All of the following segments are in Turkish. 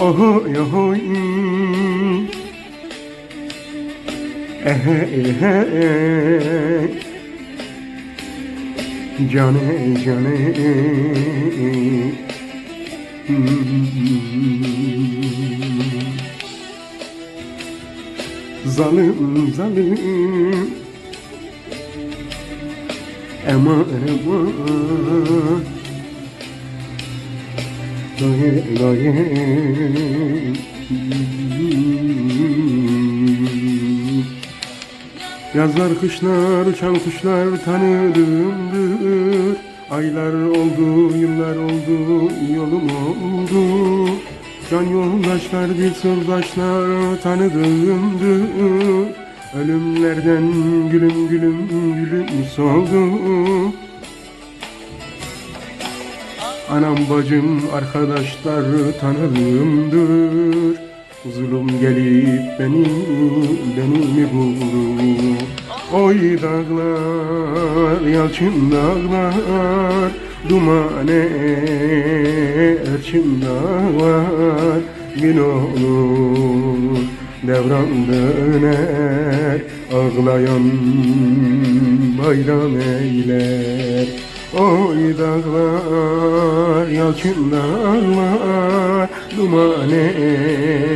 Ohoy ohoy. Ehe ehe. Cane cane. Zalim zalim. Aman aman. Daye daye. Yazlar kışlar uçan kuşlar tanıdığımdır. Aylar oldu yıllar oldu yolum oldu. Can yoldaşlar bir sırdaşlar tanıdığımdır. Ölümlerden gülüm gülüm gülüm soldu. Anam bacım arkadaşlar tanıdığımdır. Zulüm gelip beni mi buldu? Oy dağlar, yalçın dağlar, duman erçin dağlar. Gün olur, devran döner, ağlayan bayram eyler. Oy dağlar, yalçın dağlar, duman erçin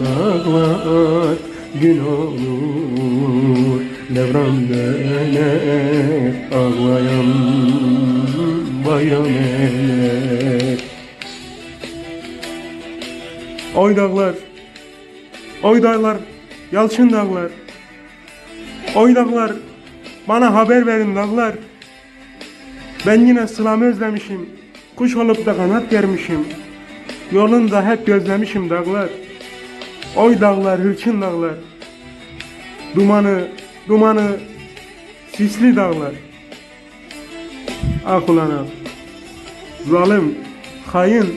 dağlar. Gün olur, devran döner, ağlayan bayram eyler. Oy dağlar, oy dağlar, yalçın dağlar. Oy dağlar, bana haber verin dağlar. Ben yine sılamı özlemişim, kuş olup da kanat germişim. Yolunda hep gözlemişim dağlar. Oy dağlar, hırçın dağlar. Dumanı, sisli dağlar. Ah ulan ah. Zalim, hain,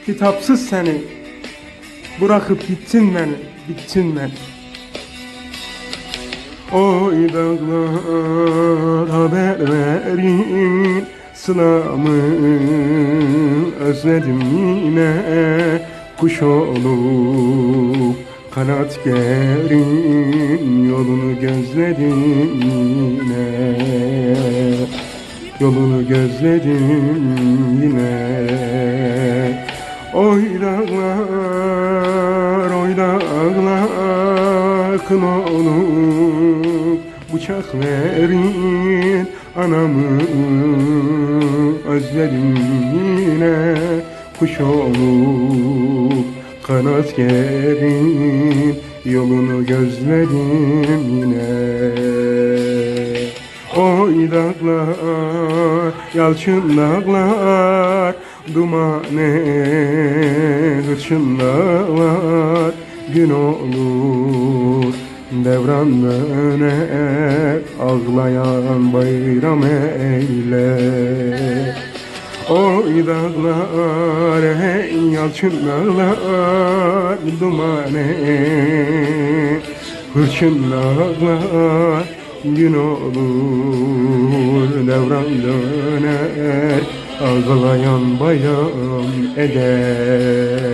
kitapsız seni. Bırakıp gitsin beni. Oy dağlar, haber verin. Sılamı özledim yine. Kuş olup kanat gerin, yolunu gözledim yine. Yolunu gözledim yine. Oy dağlar, oy dağlar, kın olup bıçak verin. Anamı özledim yine. Kuş olup kanat gerin, yolunu gözledim yine. Oy dağlar, yalçın dağlar, duman hırçın dağlar. Gün olur, devran döner, ağlayan bayram eyler. Oy dağlar, hey yalçın dağlar, duman hırçın dağlar. Gün olur, devran döner, ağlayan bayram eder.